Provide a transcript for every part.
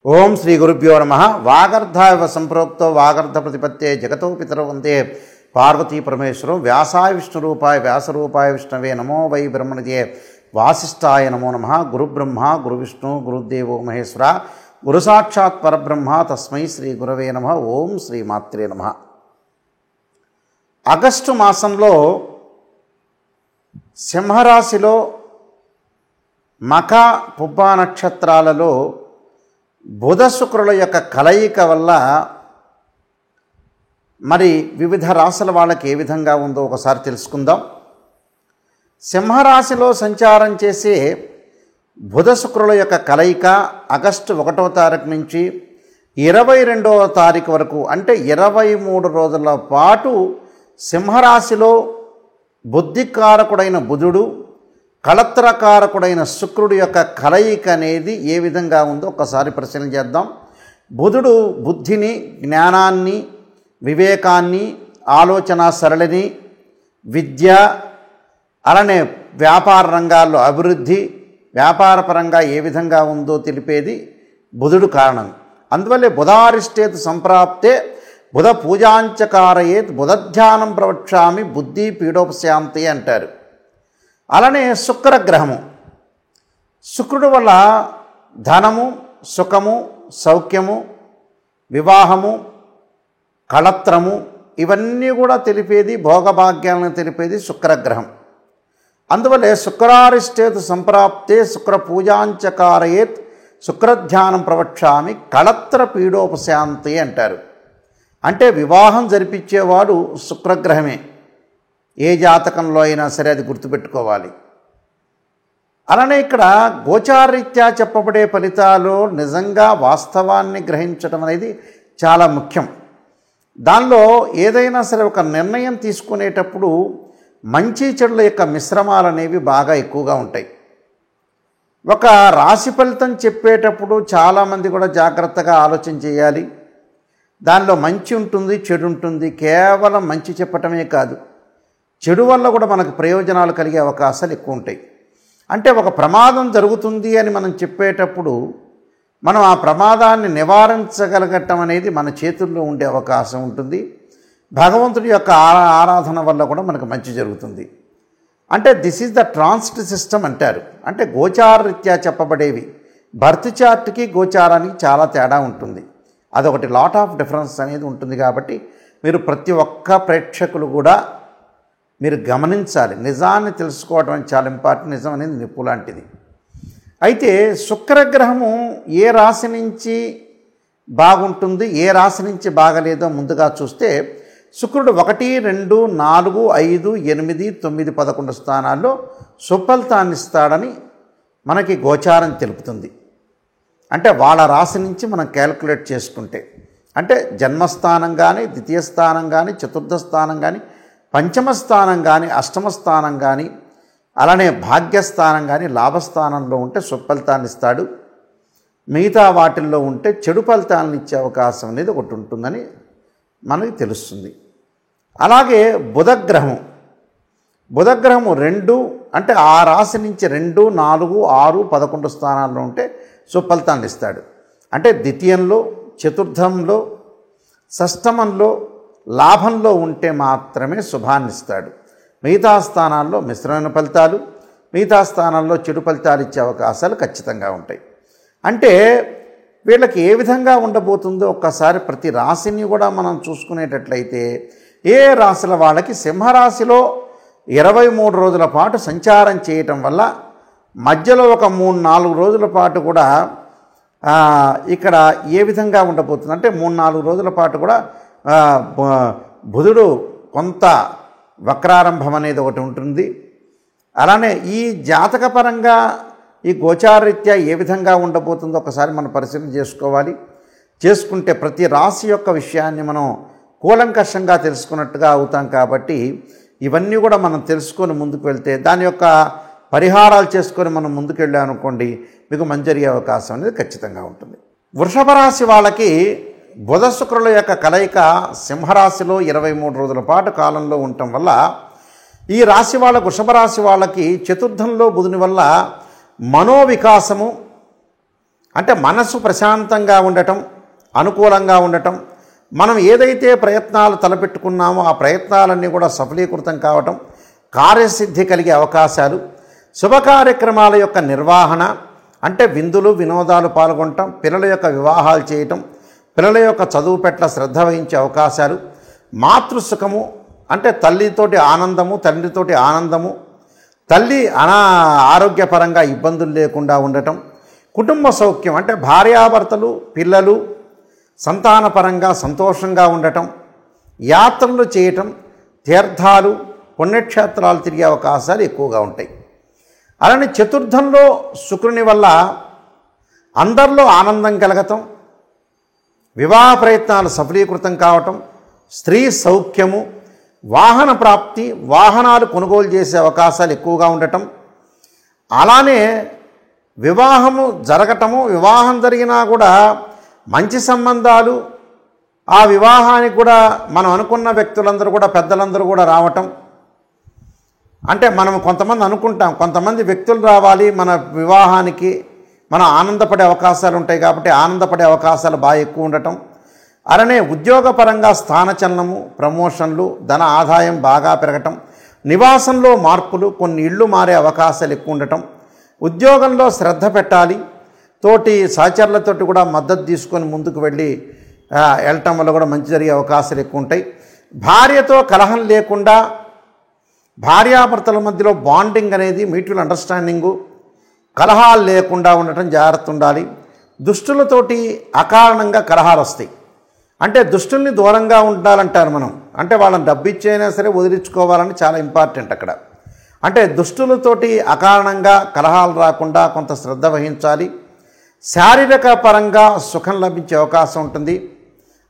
ఓం శ్రీ గురుభ్యో నమః. వాగర్ధావివ సంప్రోక్తో వాగర్ధ ప్రతిపత్తే జగతో పితరౌ వందే పార్వతీ పరమేశ్వరం. వ్యాసాయ విష్ణురూపాయ వ్యాసరూపాయ విష్ణవే నమో వై బ్రహ్మణిదే వాసిష్ఠాయ నమో నమః. గురుబ్రహ్మ గురువిష్ణు గురుదేవో మహేశ్వర గురు సాక్షాత్ పరబ్రహ్మ తస్మై శ్రీ గురవే నమః. ఓం శ్రీ మాత్రే నమః. ఆగస్టు మాసంలో సింహరాశిలో మఖ పుబ్బ నక్షత్రాలలో బుధ శుక్రుల యొక్క కలయిక వల్ల మరి వివిధ రాశుల వాళ్ళకి ఏ విధంగా ఉందో ఒకసారి తెలుసుకుందాం. సింహరాశిలో సంచారం చేసే బుధ శుక్రుల యొక్క కలయిక ఆగస్టు 1వ తారీఖు నుంచి 22వ తారీఖు వరకు అంటే 23 రోజుల పాటు సింహరాశిలో బుద్ధికారకుడైన బుధుడు కళత్రకారకుడైన శుక్రుడి యొక్క కలయిక అనేది ఏ విధంగా ఉందో ఒకసారి పరిశీలన చేద్దాం. బుధుడు బుద్ధిని, జ్ఞానాన్ని, వివేకాన్ని, ఆలోచన సరళిని, విద్య, అలానే వ్యాపార రంగాల్లో అభివృద్ధి, వ్యాపారపరంగా ఏ విధంగా ఉందో తెలిపేది బుధుడు కారణం. అందువల్లే బుధారిష్టేత్ సంప్రాప్తే బుధ పూజాంచకారయేత్ బుధధ్యానం ప్రవక్ష్యామి బుద్ధి పీడోపశాంతి అంటారు. అలానే శుక్రగ్రహము, శుక్రుడు వల్ల ధనము, సుఖము, సౌఖ్యము, వివాహము, కళత్రము ఇవన్నీ కూడా తెలిపేది, భోగభాగ్యాలను తెలిపేది శుక్రగ్రహం. అందువల్లే శుక్రారిష్టేత్ సంప్రాప్తే శుక్ర పూజాంచకారయేత్ శుక్రధ్యానం ప్రవక్ష్యామి కళత్ర పీడోపశాంతి అంటారు. అంటే వివాహం జరిపించేవాడు శుక్రగ్రహమే. ఏ జాతకంలో అయినా సరే అది గుర్తుపెట్టుకోవాలి. అలానే ఇక్కడ గోచారరీత్యా చెప్పబడే ఫలితాలు నిజంగా వాస్తవాన్ని గ్రహించడం అనేది చాలా ముఖ్యం. దానిలో ఏదైనా సరే ఒక నిర్ణయం తీసుకునేటప్పుడు మంచి చెడుల యొక్క మిశ్రమాలు అనేవి బాగా ఎక్కువగా ఉంటాయి. ఒక రాశి ఫలితం చెప్పేటప్పుడు చాలామంది కూడా జాగ్రత్తగా ఆలోచన చేయాలి. దానిలో మంచి ఉంటుంది, చెడు ఉంటుంది. కేవలం మంచి చెప్పటమే కాదు, చెడు వల్ల కూడా మనకు ప్రయోజనాలు కలిగే అవకాశాలు ఎక్కువ ఉంటాయి. అంటే ఒక ప్రమాదం జరుగుతుంది అని మనం చెప్పేటప్పుడు మనం ఆ ప్రమాదాన్ని నివారించగలగటం అనేది మన చేతుల్లో ఉండే అవకాశం ఉంటుంది. భగవంతుడి యొక్క ఆరాధన వల్ల కూడా మనకు మంచి జరుగుతుంది. అంటే this is the transit system అంటారు. అంటే గోచారరీత్యా చెప్పబడేవి బర్త్ చార్ట్కి గోచారానికి చాలా తేడా ఉంటుంది. అదొకటి లాట్ ఆఫ్ డిఫరెన్స్ అనేది ఉంటుంది. కాబట్టి మీరు ప్రతి ఒక్క ప్రేక్షకులు కూడా మీరు గమనించాలి. నిజాన్ని తెలుసుకోవడం అనేది చాలా ఇంపార్టెంట్. నిజం అనేది నిప్పు లాంటిది. అయితే శుక్రగ్రహము ఏ రాశి నుంచి బాగుంటుంది, ఏ రాశి నుంచి బాగలేదో ముందుగా చూస్తే శుక్రుడు 1, 2, 4, 5, 8, 9, 11 స్థానాల్లో సుఫలితాన్ని ఇస్తాడని మనకి గోచారం తెలుపుతుంది. అంటే వాళ్ళ రాశి నుంచి మనం క్యాల్కులేట్ చేసుకుంటే అంటే జన్మస్థానం కానీ, ద్వితీయ స్థానం కానీ, చతుర్థ స్థానం కానీ, పంచమ స్థానం కానీ, అష్టమ స్థానం కానీ, అలానే భాగ్యస్థానం కానీ లాభస్థానంలో ఉంటే సుఫలితాన్ని ఇస్తాడు. మిగతా వాటిల్లో ఉంటే చెడు ఫలితాలను ఇచ్చే అవకాశం అనేది ఒకటి ఉంటుందని మనకి తెలుస్తుంది. అలాగే బుధగ్రహము 2 అంటే ఆ రాశి నుంచి 2, 4, 6, 11 స్థానాల్లో ఉంటే సుఫలితాన్ని ఇస్తాడు. అంటే ద్వితీయంలో, చతుర్థంలో, షష్టమంలో, లాభంలో ఉంటే మాత్రమే శుభాన్ని ఇస్తాడు. మిగతా స్థానాల్లో మిశ్రమైన ఫలితాలు, మిగతా స్థానాల్లో చెడు ఫలితాలు ఇచ్చే అవకాశాలు ఖచ్చితంగా ఉంటాయి. అంటే వీళ్ళకి ఏ విధంగా ఉండబోతుందో ఒక్కసారి ప్రతి రాశిని కూడా మనం చూసుకునేటట్లయితే ఏ రాశుల వాళ్ళకి సింహరాశిలో 23 రోజుల పాటు సంచారం చేయటం వల్ల మధ్యలో ఒక 3-4 రోజుల పాటు కూడా ఇక్కడ ఏ విధంగా ఉండబోతుంది అంటే 3-4 రోజుల పాటు కూడా బుధుడు కొంత వక్రారంభం అనేది ఒకటి ఉంటుంది. అలానే ఈ జాతకపరంగా ఈ గోచారరీత్యా ఏ విధంగా ఉండబోతుందో ఒకసారి మనం పరిశీలన చేసుకోవాలి. చేసుకుంటే ప్రతి రాశి యొక్క విషయాన్ని మనం కూలంకషంగా తెలుసుకున్నట్టుగా అవుతాం. కాబట్టి ఇవన్నీ కూడా మనం తెలుసుకొని ముందుకు వెళ్తే దాని యొక్క పరిహారాలు చేసుకొని మనం ముందుకు వెళ్ళామనుకోండి మీకు మంచి జరిగే అవకాశం అనేది ఖచ్చితంగా ఉంటుంది. వృషభ రాశి వాళ్ళకి బుధ శుక్రుల యొక్క కలయిక సింహరాశిలో 23 రోజుల పాటు కాలంలో ఉండటం వల్ల ఈ రాశి వాళ్ళ వృషభ రాశి వాళ్ళకి చతుర్థంలో బుధుని వల్ల మనోవికాసము, అంటే మనసు ప్రశాంతంగా ఉండటం, అనుకూలంగా ఉండటం, మనం ఏదైతే ప్రయత్నాలు తలపెట్టుకున్నామో ఆ ప్రయత్నాలన్నీ కూడా సఫలీకృతం కావటం, కార్యసిద్ధి కలిగే అవకాశాలు, శుభ కార్యక్రమాల యొక్క నిర్వహణ అంటే విందులు వినోదాలు పాల్గొనటం, పిల్లల యొక్క వివాహాలు చేయటం, పిల్లల యొక్క చదువు పట్ల శ్రద్ధ వహించే అవకాశాలు, మాతృసుఖము అంటే తల్లితోటి ఆనందము, తండ్రితోటి ఆనందము, తల్లి ఆరోగ్యపరంగా ఇబ్బందులు లేకుండా ఉండటం, కుటుంబ సౌఖ్యం అంటే భార్యాభర్తలు, పిల్లలు సంతానపరంగా సంతోషంగా ఉండటం, యాత్రలు చేయటం, తీర్థాలు, పుణ్యక్షేత్రాలు తిరిగే అవకాశాలు ఎక్కువగా ఉంటాయి. అలానే చతుర్థంలో శుక్రుని వల్ల అందరిలో ఆనందం కలగటం, వివాహ ప్రయత్నాలు సఫలీకృతం కావటం, స్త్రీ సౌఖ్యము, వాహన ప్రాప్తి, వాహనాలు కొనుగోలు చేసే అవకాశాలు ఎక్కువగా ఉండటం, అలానే వివాహము జరగటము, వివాహం జరిగినా కూడా మంచి సంబంధాలు, ఆ వివాహానికి కూడా మనం అనుకున్న వ్యక్తులందరూ కూడా పెద్దలందరూ కూడా రావటం. అంటే మనం కొంతమంది అనుకుంటాం, కొంతమంది వ్యక్తులు రావాలి మన వివాహానికి, మనం ఆనందపడే అవకాశాలు ఉంటాయి కాబట్టి ఆనందపడే అవకాశాలు బాగా ఎక్కువ ఉండటం. అలానే ఉద్యోగపరంగా స్థానచలనము, ప్రమోషన్లు, ధన ఆదాయం బాగా పెరగటం, నివాసంలో మార్పులు, కొన్ని ఇళ్ళు మారే అవకాశాలు ఎక్కువ ఉండటం, ఉద్యోగంలో శ్రద్ధ పెట్టాలి, తోటి సహచరులతోటి కూడా మద్దతు తీసుకొని ముందుకు వెళ్ళటం వల్ల కూడా మంచి జరిగే అవకాశాలు ఎక్కువ ఉంటాయి. భార్యతో కలహం లేకుండా భార్యాభర్తల మధ్యలో బాండింగ్ అనేది, మ్యూచువల్ అండర్స్టాండింగు, కలహాలు లేకుండా ఉండటం జాగ్రత్త ఉండాలి. దుష్టులతోటి అకారణంగా కలహాలు వస్తాయి. అంటే దుష్టుల్ని దూరంగా ఉండాలంటారు మనం. అంటే వాళ్ళని డబ్బు ఇచ్చైనా సరే వదిలించుకోవాలని చాలా ఇంపార్టెంట్ అక్కడ. అంటే దుష్టులతోటి అకారణంగా కలహాలు రాకుండా కొంత శ్రద్ధ వహించాలి. శారీరక పరంగా సుఖం లభించే అవకాశం ఉంటుంది.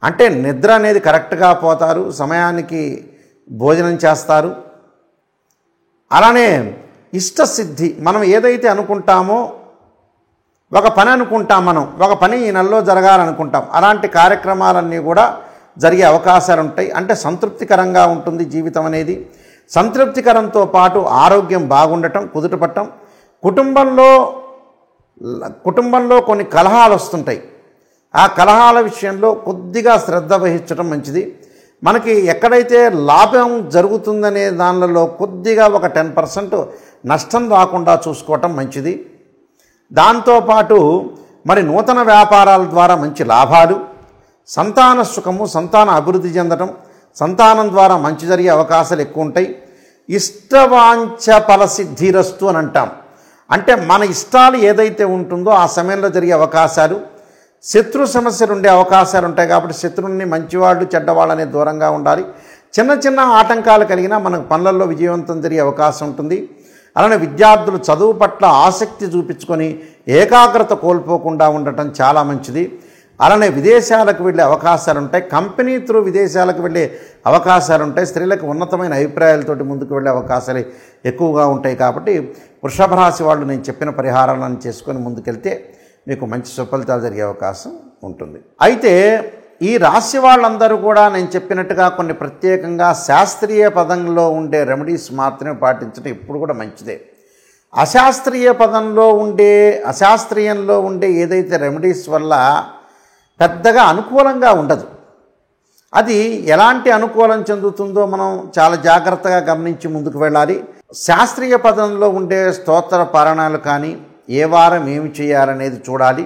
అంటే నిద్ర అనేది కరెక్ట్గా పోతారు, సమయానికి భోజనం చేస్తారు. అలానే ఇష్టసిద్ధి, మనం ఏదైతే అనుకుంటామో, ఒక పని అనుకుంటాం, మనం ఒక పని ఈ నెలలో జరగాలనుకుంటాం, అలాంటి కార్యక్రమాలన్నీ కూడా జరిగే అవకాశాలు ఉంటాయి. అంటే సంతృప్తికరంగా ఉంటుంది జీవితం అనేది. సంతృప్తికరంతో పాటు ఆరోగ్యం బాగుండటం, కుదుటపట్టం, కుటుంబంలో కొన్ని కలహాలు వస్తుంటాయి. ఆ కలహాల విషయంలో కొద్దిగా శ్రద్ధ వహించడం మంచిది. మనకి ఎక్కడైతే లాభం జరుగుతుందనే దానిలో కొద్దిగా ఒక 10% నష్టం రాకుండా చూసుకోవటం మంచిది. దాంతోపాటు మరి నూతన వ్యాపారాల ద్వారా మంచి లాభాలు, సంతాన సుఖము, సంతాన అభివృద్ధి చెందడం, సంతానం ద్వారా మంచి జరిగే అవకాశాలు ఎక్కువ ఉంటాయి. ఇష్టవాంఛ ఫలసిద్ధిరస్తు అని అంటాం. అంటే మన ఇష్టాలు ఏదైతే ఉంటుందో ఆ సమయంలో జరిగే అవకాశాలు, శత్రు సమస్యలు ఉండే అవకాశాలు ఉంటాయి. కాబట్టి శత్రువుని మంచివాళ్ళు చెడ్డవాళ్ళనే దూరంగా ఉండాలి. చిన్న చిన్న ఆటంకాలు కలిగినా మనకు పనులలో విజయవంతం జరిగే అవకాశం ఉంటుంది. అలానే విద్యార్థులు చదువు పట్ల ఆసక్తి చూపించుకొని ఏకాగ్రత కోల్పోకుండా ఉండటం చాలా మంచిది. అలానే విదేశాలకు వెళ్ళే అవకాశాలు ఉంటాయి. కంపెనీ త్రూ విదేశాలకు వెళ్ళే అవకాశాలు ఉంటాయి. స్త్రీలకు ఉన్నతమైన అభిప్రాయాలతోటి ముందుకు వెళ్ళే అవకాశాలు ఎక్కువగా ఉంటాయి. కాబట్టి వృషభ రాశి వాళ్ళు నేను చెప్పిన పరిహారాలను చేసుకొని ముందుకెళ్తే మీకు మంచి సుఫలితాలు జరిగే అవకాశం ఉంటుంది. అయితే ఈ రాశి వాళ్ళందరూ కూడా నేను చెప్పినట్టుగా కొన్ని ప్రత్యేకంగా శాస్త్రీయ పదంలో ఉండే రెమెడీస్ మాత్రమే పాటించడం ఎప్పుడు కూడా మంచిదే. అశాస్త్రీయంలో ఉండే ఏదైతే రెమెడీస్ వల్ల పెద్దగా అనుకూలంగా ఉండదు. అది ఎలాంటి అనుకూలం చెందుతుందో మనం చాలా జాగ్రత్తగా గమనించి ముందుకు వెళ్ళాలి. శాస్త్రీయ పదంలో ఉండే స్తోత్ర పారాయణాలు కానీ ఏ వారం ఏమి చేయాలనేది చూడాలి.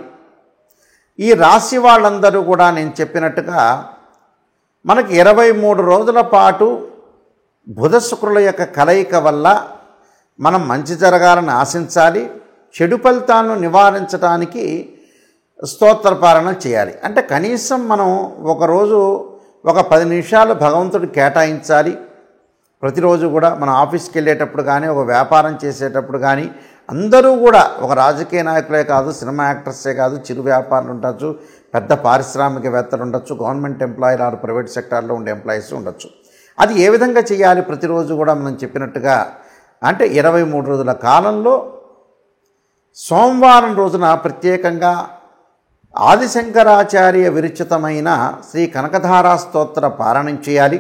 ఈ రాశి వాళ్ళందరూ కూడా నేను చెప్పినట్టుగా మనకి 23 రోజుల పాటు బుధ శుక్రుల యొక్క కలయిక వల్ల మనం మంచి జరగాలని ఆశించాలి. చెడు ఫలితాలను నివారించడానికి స్తోత్ర పారాయణ చేయాలి. అంటే కనీసం మనం ఒకరోజు ఒక 10 నిమిషాలు భగవంతుడు కేటాయించాలి. ప్రతిరోజు కూడా మనం ఆఫీస్కి వెళ్ళేటప్పుడు కానీ, ఒక వ్యాపారం చేసేటప్పుడు కానీ, అందరూ కూడా ఒక రాజకీయ నాయకులే కాదు, సినిమా యాక్టర్సే కాదు, చిరు వ్యాపారులు ఉండొచ్చు, పెద్ద పారిశ్రామికవేత్తలు ఉండొచ్చు, గవర్నమెంట్ ఎంప్లాయీలు ఆర్ ప్రైవేట్ సెక్టార్లో ఉండే ఎంప్లాయీస్ ఉండొచ్చు. అది ఏ విధంగా చేయాలి? ప్రతిరోజు కూడా మనం చెప్పినట్టుగా అంటే 23 రోజుల కాలంలో సోమవారం రోజున ప్రత్యేకంగా ఆదిశంకరాచార్య విరచితమైన శ్రీ కనకధారా స్తోత్ర పారాయణం చేయాలి.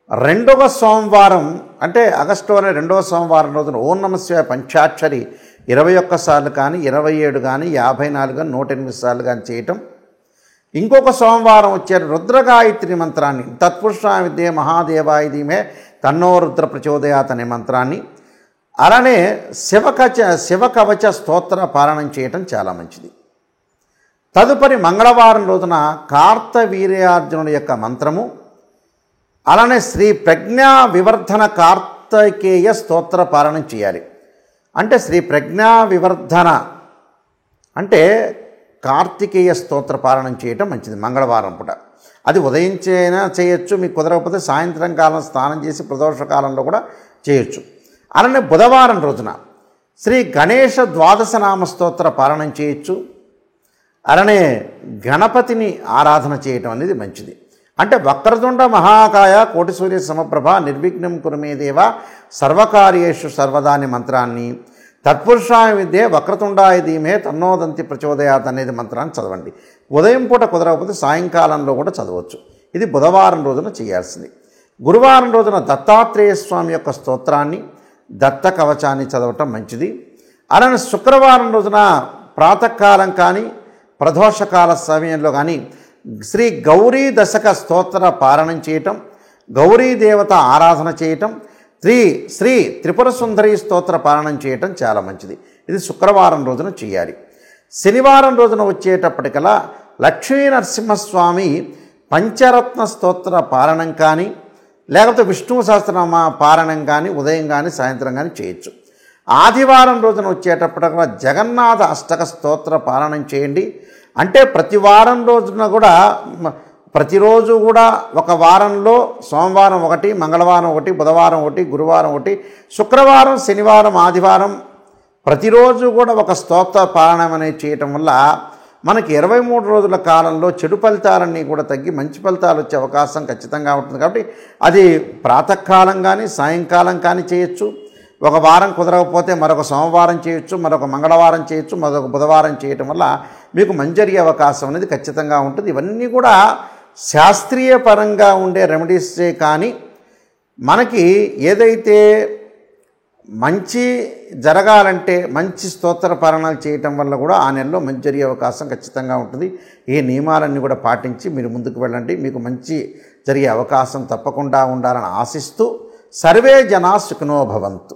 రెండవ సోమవారం అంటే ఆగస్టులోనే రెండవ సోమవారం రోజున ఓం నమః శివాయ పంచాక్షరి 21 సార్లు కానీ 27 కానీ 54 కానీ 108 సార్లు కానీ చేయటం. ఇంకొక సోమవారం వచ్చే రుద్రగాయత్రి మంత్రాన్ని తత్పురుషాయ విద్యే మహాదేవాయ ధీమహి తన్నో రుద్ర ప్రచోదయాత్ అనే మంత్రాన్ని, అలానే శివకవచ స్తోత్ర పారాయణం చేయటం చాలా మంచిది. తదుపరి మంగళవారం రోజున కార్తవీర్యార్జునుడి యొక్క మంత్రము, అలానే శ్రీ ప్రజ్ఞా వివర్ధన కార్తికేయ స్తోత్ర పారాయణం చేయాలి. అంటే శ్రీ ప్రజ్ఞా వివర్ధన అంటే కార్తికేయ స్తోత్ర పారాయణం చేయటం మంచిది మంగళవారం పూట. అది ఉదయం చేయొచ్చు, మీకు కుదరకపోతే సాయంత్రం కాలం స్నానం చేసి ప్రదోష కాలంలో కూడా చేయొచ్చు. అలానే బుధవారం రోజున శ్రీ గణేష ద్వాదశనామ స్తోత్ర పారాయణం చేయొచ్చు. అలానే గణపతిని ఆరాధన చేయటం అనేది మంచిది. అంటే వక్రతుండ మహాకాయ కోటి సూర్య సమప్రభ నిర్విఘ్నం కురుమే దేవ సర్వకార్యేషు సర్వదా అనే మంత్రాన్ని, తత్పురుషాయ విద్యే వక్రతుండాయ ధీమహి తన్నోదంతి ప్రచోదయాత్ అనేది మంత్రాన్ని చదవండి. ఉదయం పూట కుదరకపోతే సాయంకాలంలో కూడా చదవచ్చు. ఇది బుధవారం రోజున చేయాల్సింది. గురువారం రోజున దత్తాత్రేయ స్వామి యొక్క స్తోత్రాన్ని, దత్త కవచాన్ని చదవటం మంచిది. అలానే శుక్రవారం రోజున ప్రాతకాలం కానీ ప్రదోషకాల సమయంలో కానీ శ్రీ గౌరీ దశక స్తోత్ర పారాయణం చేయటం, గౌరీ దేవత ఆరాధన చేయటం, శ్రీ త్రిపుర సుందరి స్తోత్ర పారాయణం చేయటం చాలా మంచిది. ఇది శుక్రవారం రోజున చేయాలి. శనివారం రోజున వచ్చేటప్పటికల్లా లక్ష్మీ నరసింహస్వామి పంచరత్న స్తోత్ర పారాయణం కానీ లేకపోతే విష్ణు సహస్రనామ పారాయణం కానీ ఉదయం కానీ సాయంత్రం కానీ చేయొచ్చు. ఆదివారం రోజున వచ్చేటప్పటికల్లా జగన్నాథ అష్టక స్తోత్ర పారాయణం చేయండి. అంటే ప్రతి వారం రోజున కూడా ప్రతిరోజు కూడా ఒక వారంలో సోమవారం ఒకటి, మంగళవారం ఒకటి, బుధవారం ఒకటి, గురువారం ఒకటి, శుక్రవారం, శనివారం, ఆదివారం ప్రతిరోజు కూడా ఒక స్తోత్ర పారాయణం అనేది చేయటం వల్ల మనకి 23 రోజుల కాలంలో చెడు ఫలితాలన్నీ కూడా తగ్గి మంచి ఫలితాలు వచ్చే అవకాశం ఖచ్చితంగా ఉంటుంది. కాబట్టి అది ప్రాతకాలం కానీ సాయంకాలం కానీ చేయొచ్చు. ఒక వారం కుదరకపోతే మరొక సోమవారం చేయొచ్చు, మరొక మంగళవారం చేయొచ్చు, మరొక బుధవారం చేయటం వల్ల మీకు మంచి జరిగే అవకాశం అనేది ఖచ్చితంగా ఉంటుంది. ఇవన్నీ కూడా శాస్త్రీయ పరంగా ఉండే రెమెడీసే కానీ మనకి ఏదైతే మంచి జరగాలంటే మంచి స్తోత్ర పారాయణాలు చేయటం వల్ల కూడా ఆ నెలలో మంచి జరిగే అవకాశం ఖచ్చితంగా ఉంటుంది. ఈ నియమాలన్నీ కూడా పాటించి మీరు ముందుకు వెళ్ళండి. మీకు మంచి జరిగే అవకాశం తప్పకుండా ఉండాలని ఆశిస్తూ సర్వే జనా సుఖినో భవంతు.